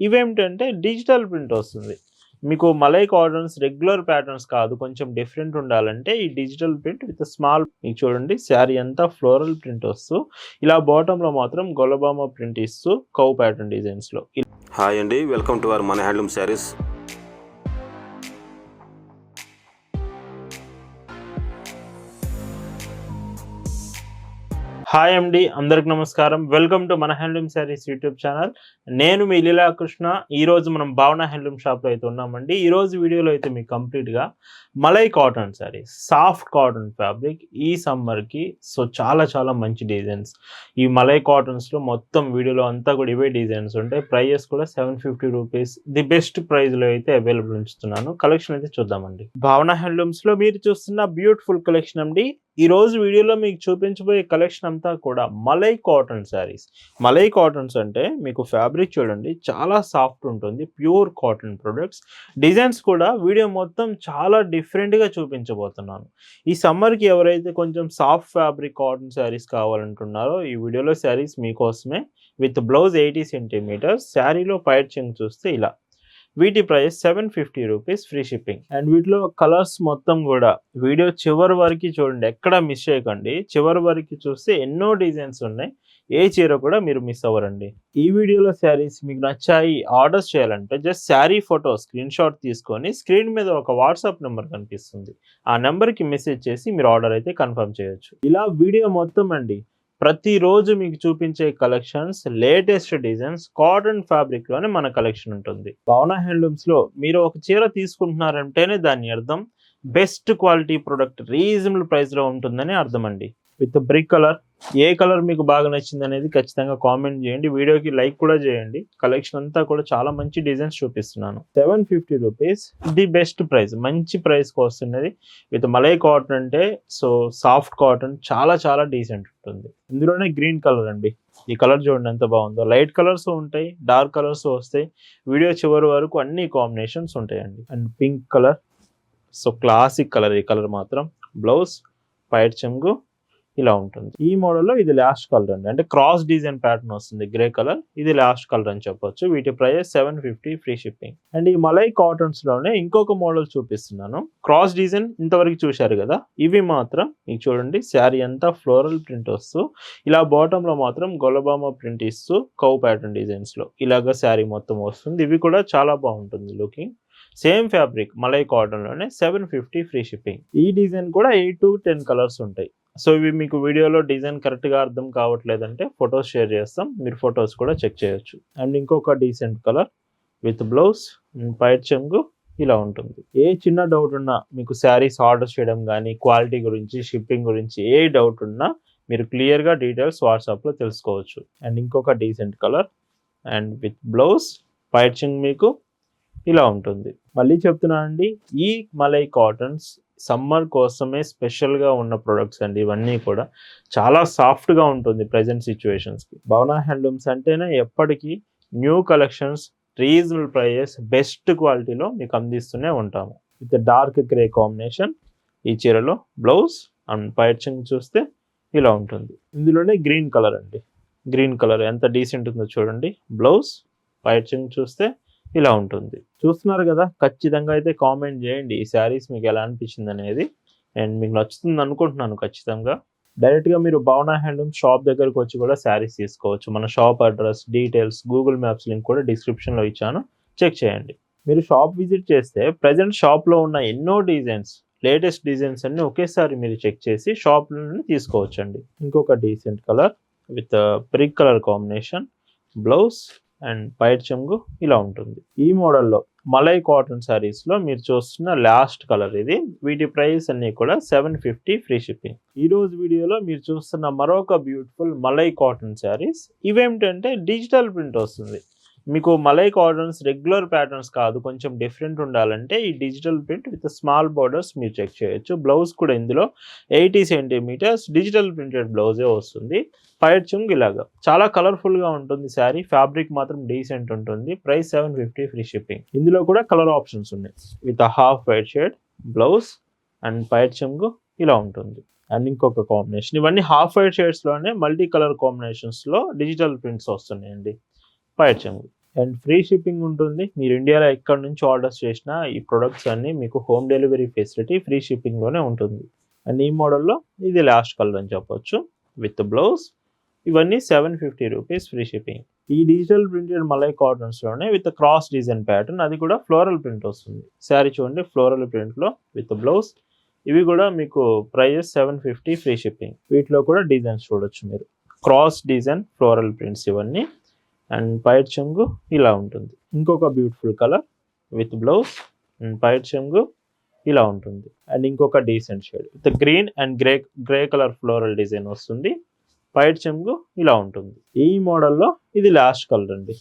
ఇవేమిటంటే digital print వస్తుంది. మీకు malai cottons regular patterns కాదు, కొంచెం డిఫరెంట్ ఉండాలంటే ఈ డిజిటల్ ప్రింట్ విత్ స్మాల్. మీకు చూడండి శారీ అంతా ఫ్లోరల్ ప్రింట్ వస్తూ ఇలా బాటంలో మాత్రం గొల్లబామ ప్రింట్ ఇస్తూ కౌ ప్యాటర్న్ డిజైన్స్లో. హాయ్ అండి, వెల్కమ్ టు అవర్ మన హ్యాండ్లూమ్ శారీస్. హాయ్ అండి, అందరికి నమస్కారం. వెల్కమ్ టు మన హ్యాండ్లూమ్ శారీస్ యూట్యూబ్ ఛానల్. నేను మీ లీలాకృష్ణ. ఈరోజు మనం భావన హ్యాండ్లూమ్ షాప్లో అయితే ఉన్నామండి. ఈరోజు వీడియోలో అయితే మీకు కంప్లీట్గా malai cotton saris, soft cotton fabric ఈ సమ్మర్కి. సో చాలా మంచి డిజైన్స్ ఈ మలై కాటన్స్లో. మొత్తం వీడియోలో అంతా కూడా ఇవే డిజైన్స్ ఉంటాయి. ప్రైజెస్ కూడా 750 రూపీస్ ది బెస్ట్ ప్రైస్లో అయితే అవైలబుల్ ఉంచుతున్నాను. కలెక్షన్ అయితే చూద్దామండి. భావన హ్యాండ్లూమ్స్లో మీరు చూస్తున్న బ్యూటిఫుల్ కలెక్షన్ అండి. ఈ రోజు వీడియోలో మీకు చూపించబోయే కలెక్షన్ అంతా కూడా మలై కాటన్ శారీస్. మలై కాటన్స్ అంటే మీకు ఫ్యాబ్రిక్ చూడండి చాలా సాఫ్ట్ ఉంటుంది, ప్యూర్ కాటన్ ప్రొడక్ట్స్. డిజైన్స్ కూడా వీడియో మొత్తం చాలా డిఫరెంట్గా చూపించబోతున్నాను. ఈ సమ్మర్కి ఎవరైతే కొంచెం సాఫ్ట్ ఫ్యాబ్రిక్ కాటన్ శారీస్ కావాలంటున్నారో ఈ వీడియోలో శారీస్ మీకోసమే. With blouse 80 centimetres. శారీలో పైట్ చెంగ్ చూస్తే ఇలా. వీటి price 750 rupees, free shipping. And వీటిలో కలర్స్ మొత్తం కూడా వీడియో చివరి వరకు చూడండి, ఎక్కడ మిస్ చేయకండి. చివరి వరకు చూస్తే ఎన్నో డిజైన్స్ ఉన్నాయి, ఏ చీర కూడా మీరు మిస్ అవ్వరండి. ఈ వీడియోలో శారీస్ మీకు నచ్చాయి, ఆర్డర్స్ చేయాలంటే just sari photo screen shot తీసుకొని స్క్రీన్ మీద ఒక వాట్సాప్ నెంబర్ కనిపిస్తుంది, ఆ నెంబర్కి మెసేజ్ చేసి మీరు ఆర్డర్ అయితే కన్ఫర్మ్ చేయొచ్చు. ఇలా వీడియో మొత్తం అండి ప్రతిరోజు మీకు చూపించే collections, latest designs cotton fabric లోనే మన కలెక్షన్ ఉంటుంది. భావన హ్యాండ్లూమ్స్ లో మీరు ఒక చీర తీసుకుంటున్నారంటేనే దాని అర్థం best quality product reasonable price లో ఉంటుందని అర్థం అండి. With brick colour, A colour మీకు బాగా నచ్చింది అనేది ఖచ్చితంగా కామెంట్ చేయండి. వీడియోకి లైక్ కూడా చేయండి. కలెక్షన్ అంతా కూడా చాలా మంచి డిజైన్స్ చూపిస్తున్నాను. 750 రూపీస్ ది బెస్ట్ ప్రైస్, మంచి ప్రైస్కి వస్తున్నది. విత్ మలై కాటన్ అంటే సో సాఫ్ట్ కాటన్ చాలా డీసెంట్ ఉంటుంది. ఇందులోనే గ్రీన్ కలర్ అండి. ఈ కలర్ చూడండి ఎంత బాగుందో. లైట్ కలర్స్ ఉంటాయి, డార్క్ కలర్స్ వస్తాయి. వీడియో చివరి వరకు అన్ని కాంబినేషన్స్ ఉంటాయండి. And pink colour, so classic colour. ఈ కలర్ మాత్రం బ్లౌజ్ పైట్ చెంగు ఇలా ఉంటుంది. ఈ మోడల్లో ఇది లాస్ట్ కలర్ అండి, అంటే క్రాస్ డిజైన్ ప్యాటర్న్ వస్తుంది. గ్రే కలర్, ఇది లాస్ట్ కలర్ అని చెప్పొచ్చు. వీటి ప్రైస్ 750, ఫ్రీ షిప్పింగ్. అండ్ ఈ మలై కాటన్స్ లోనే ఇంకొక మోడల్ చూపిస్తున్నాను. క్రాస్ డిజైన్ ఇంతవరకు చూశారు కదా, ఇవి మాత్రం మీకు చూడండి శారీ అంతా ఫ్లోరల్ ప్రింట్ వస్తూ ఇలా బాటమ్ లో మాత్రం గొల్లబామ ప్రింట్ ఇస్తూ కౌ ప్యాటర్న్ డిజైన్స్ లో ఇలాగా శారీ మొత్తం వస్తుంది. ఇవి కూడా చాలా బాగుంటుంది looking. Same fabric malai cotton లోనే 750, ఫ్రీ షిప్పింగ్. ఈ డిజైన్ కూడా 8 to 10 కలర్స్ ఉంటాయి. సో ఇవి మీకు వీడియోలో డిజైన్ కరెక్ట్గా అర్థం కావట్లేదంటే ఫొటోస్ షేర్ చేస్తాం, మీరు ఫొటోస్ కూడా చెక్ చేయొచ్చు. అండ్ ఇంకొక డీసెంట్ కలర్ విత్ బ్లౌజ్ పైట్ చెంగు ఇలా ఉంటుంది. ఏ చిన్న డౌట్ ఉన్నా మీకు శారీస్ ఆర్డర్ చేయడం కానీ, క్వాలిటీ గురించి, షిప్పింగ్ గురించి ఏ డౌట్ ఉన్నా మీరు క్లియర్గా డీటెయిల్స్ వాట్సాప్లో తెలుసుకోవచ్చు. అండ్ ఇంకొక decent colour and with blouse పైట్ చెంగ్ మీకు ఇలా ఉంటుంది. మళ్ళీ చెప్తున్నానండి, ఈ మలై కాటన్స్ సమ్మర్ కోసమే స్పెషల్గా ఉన్న ప్రొడక్ట్స్ అండి. ఇవన్నీ కూడా చాలా సాఫ్ట్గా ఉంటుంది ప్రజెంట్ సిచ్యువేషన్స్కి. భావన హ్యాండ్లూమ్స్ అంటేనే ఎప్పటికీ new collections, reasonable prices, best క్వాలిటీలో మీకు అందిస్తూనే ఉంటాము. With dark grey combination. ఈ చీరలో బ్లౌజ్ అండ్ పైట్ చెంగ్ చూస్తే ఇలా ఉంటుంది. ఇందులోనే గ్రీన్ కలర్ అండి. గ్రీన్ కలర్ ఎంత డీసెంట్ ఉందో చూడండి. బ్లౌజ్ పైట్ చెంగ్ చూస్తే ఇలా ఉంటుంది. చూస్తున్నారు కదా, ఖచ్చితంగా అయితే కామెంట్ చేయండి ఈ శారీస్ మీకు ఎలా అనిపించింది అనేది. అండ్ మీకు నచ్చుతుంది అనుకుంటున్నాను ఖచ్చితంగా. డైరెక్ట్గా మీరు భావన హ్యాండ్లూమ్ షాప్ దగ్గరకు వచ్చి కూడా శారీస్ తీసుకోవచ్చు. మన shop address, details, Google maps link కూడా డిస్క్రిప్షన్లో ఇచ్చాను, చెక్ చేయండి. మీరు షాప్ విజిట్ చేస్తే ప్రజెంట్ షాప్లో ఉన్న ఎన్నో డిజైన్స్, లేటెస్ట్ డిజైన్స్ అన్ని ఒకేసారి మీరు చెక్ చేసి షాప్ నుండి తీసుకోవచ్చండి. ఇంకొక decent colour with brick colour combination, blouse and పైట్ చెంగు ఇలా ఉంటుంది. ఈ మోడల్లో మలై కాటన్ శారీస్ లో మీరు చూస్తున్న లాస్ట్ కలర్ ఇది. వీటి ప్రైస్ అన్ని కూడా 750, ఫ్రీ షిప్పింగ్. ఈ రోజు వీడియోలో మీరు చూస్తున్న మరొక బ్యూటిఫుల్ మలై కాటన్ శారీస్. ఇవేమిటంటే డిజిటల్ ప్రింట్ వస్తుంది. మీకు మలై కాటన్స్ రెగ్యులర్ ప్యాటర్న్స్ కాదు, కొంచెం డిఫరెంట్ ఉండాలంటే ఈ digital print with small borders మీరు చెక్ చేయొచ్చు. బ్లౌజ్ కూడా ఇందులో 80 సెంటీమీటర్స్ డిజిటల్ ప్రింటెడ్ బ్లౌజే వస్తుంది. పైట్ చెంగు ఇలాగా చాలా కలర్ఫుల్గా ఉంటుంది శారీ. ఫ్యాబ్రిక్ మాత్రం డీసెంట్ ఉంటుంది. Price 750, free shipping. ఇందులో కూడా కలర్ ఆప్షన్స్ ఉన్నాయి. With half white shade blouse and పైట్ చెంగు ఇలా ఉంటుంది. అండ్ ఇంకొక కాంబినేషన్. ఇవన్నీ హాఫ్ వైట్ షేడ్స్లోనే మల్టీ కలర్ కాంబినేషన్స్లో డిజిటల్ ప్రింట్స్ వస్తున్నాయండి. పైట్ చెంగు అండ్ ఫ్రీ షిప్పింగ్ ఉంటుంది. మీరు ఇండియాలో ఎక్కడి నుంచి ఆర్డర్స్ చేసినా ఈ ప్రొడక్ట్స్ అన్నీ మీకు హోమ్ డెలివరీ ఫెసిలిటీ ఫ్రీ షిప్పింగ్లోనే ఉంటుంది. అండ్ ఈ మోడల్లో ఇది లాస్ట్ కలర్ అని చెప్పొచ్చు విత్ బ్లౌజ్. ఇవన్నీ 750 రూపీస్ ఫ్రీ షిప్పింగ్. ఈ డిజిటల్ ప్రింటెడ్ మలై కాటన్స్లోనే విత్ క్రాస్ డిజైన్ ప్యాటర్న్, అది కూడా ఫ్లోరల్ ప్రింట్ వస్తుంది. శారీ చూడండి ఫ్లోరల్ ప్రింట్లో విత్ బ్లౌజ్. ఇవి కూడా మీకు ప్రైజెస్ 750 ఫ్రీ షిప్పింగ్. వీటిలో కూడా డిజైన్స్ చూడొచ్చు మీరు, క్రాస్ డిజైన్ ఫ్లోరల్ ప్రింట్స్ ఇవన్నీ. అండ్ పైట్ చెంగు ఇలా ఉంటుంది. ఇంకొక beautiful colour with blouse and పైట్ చెంగు ఇలా ఉంటుంది. అండ్ ఇంకొక decent shade with green and grey colour floral design వస్తుంది. పైట్ చెంగు ఇలా ఉంటుంది. ఈ మోడల్లో ఇది లాస్ట్ కలర్ అండి.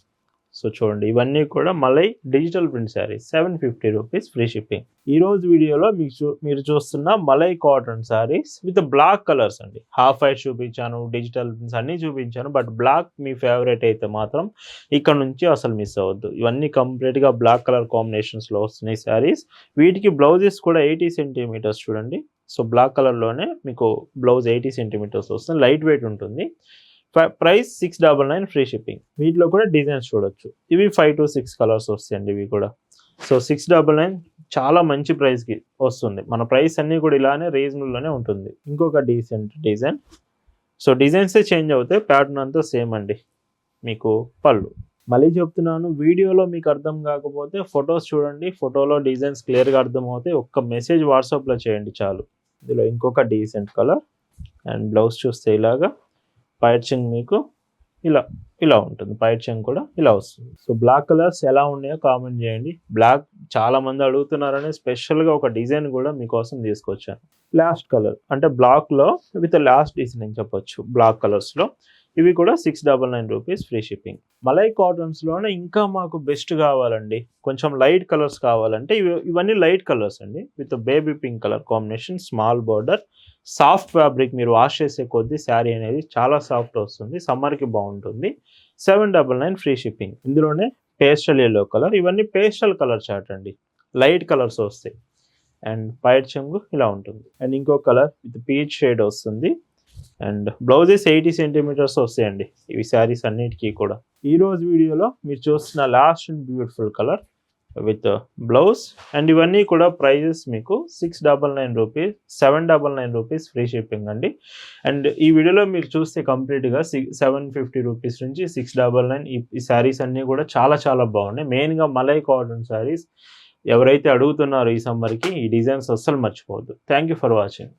సో చూడండి, ఇవన్నీ కూడా malai digital print saris 750 rupees free shipping. ఈ రోజు వీడియోలో మీరు చూస్తున్న malai cotton saris with black colours అండి. హాఫ్ వైట్ చూపించాను, డిజిటల్ ప్రింట్స్ అన్నీ చూపించాను, బట్ బ్లాక్ మీ ఫేవరెట్ అయితే మాత్రం ఇక్కడ నుంచి అసలు మిస్ అవ్వద్దు. ఇవన్నీ కంప్లీట్గా బ్లాక్ కలర్ కాంబినేషన్స్లో వస్తున్నాయి శారీస్. వీటికి బ్లౌజెస్ కూడా 80 సెంటీమీటర్స్ చూడండి. సో బ్లాక్ కలర్లోనే మీకు బ్లౌజ్ 80 సెంటీమీటర్స్ వస్తుంది, లైట్ వెయిట్ ఉంటుంది. Price 699 free shipping. వీటిలో కూడా డిజైన్స్ చూడొచ్చు. ఇవి 5 to 6 కలర్స్ వస్తాయండి ఇవి కూడా. సో 699 చాలా మంచి ప్రైస్కి వస్తుంది. మన ప్రైస్ అన్నీ కూడా ఇలానే రీజనబుల్లోనే ఉంటుంది. ఇంకొక డీసెంట్ డిజైన్. సో డిజైన్సే చేంజ్ అవుతాయి, ప్యాటర్న్ అంతా సేమ్ అండి. మీకు పళ్ళు మళ్ళీ చెప్తున్నాను, వీడియోలో మీకు అర్థం కాకపోతే ఫొటోస్ చూడండి, ఫోటోలో డిజైన్స్ క్లియర్గా అర్థమవుతాయి. ఒక్క మెసేజ్ వాట్సాప్లో చేయండి చాలు. ఇందులో ఇంకొక డీసెంట్ కలర్ అండ్ బ్లౌజ్ చూస్తే ఇలాగా. పైట్ చెంగ్ మీకు ఇలా ఉంటుంది. పైట్ చెంగ్ కూడా ఇలా వస్తుంది. సో బ్లాక్ కలర్స్ ఎలా ఉన్నాయో కామెంట్ చేయండి. బ్లాక్ చాలా మంది అడుగుతున్నారని స్పెషల్గా ఒక డిజైన్ కూడా మీకోసం తీసుకొచ్చాను. లాస్ట్ కలర్ అంటే బ్లాక్లో విత్ లాస్ట్ డిజైన్ అని చెప్పొచ్చు. బ్లాక్ కలర్స్లో ఇవి కూడా 699 రూపీస్ ఫ్రీ షిప్పింగ్. మలై కాటన్స్లోనే ఇంకా మాకు బెస్ట్ కావాలండి, కొంచెం లైట్ కలర్స్ కావాలంటే ఇవన్నీ లైట్ కలర్స్ అండి with baby pink colour combination, small border, soft fabric. మీరు వాష్ చేసే కొద్దీ శారీ అనేది చాలా సాఫ్ట్ వస్తుంది, సమ్మర్కి బాగుంటుంది. 799 ఫ్రీ షిప్పింగ్. ఇందులోనే పేస్టల్ ఎల్లో కలర్, ఇవన్నీ పేస్టల్ కలర్ చార్ట్ అండి, లైట్ కలర్స్ వస్తాయి. అండ్ పైట్ చెంగు ఇలా ఉంటుంది. అండ్ ఇంకో కలర్ విత్ పీచ్ షేడ్ వస్తుంది. అండ్ బ్లౌజెస్ 80 సెంటీమీటర్స్ వస్తాయండి ఇవి శారీస్ అన్నిటికీ కూడా. ఈ రోజు వీడియోలో మీరు చూస్తున్న last and beautiful colour with blouse. And ఇవన్నీ కూడా ప్రైజెస్ మీకు 699 రూపీస్, 799 రూపీస్ ఫ్రీ షిప్పింగ్ అండి. అండ్ ఈ వీడియోలో మీరు చూస్తే కంప్లీట్గా 750 రూపీస్ నుంచి 699 ఈ శారీస్ అన్నీ కూడా చాలా చాలా బాగున్నాయి. మెయిన్గా మలై కాటన్ శారీస్ ఎవరైతే అడుగుతున్నారో ఈ సమ్మర్కి ఈ డిజైన్స్ అస్సలు మర్చిపోవద్దు. Thank you for watching.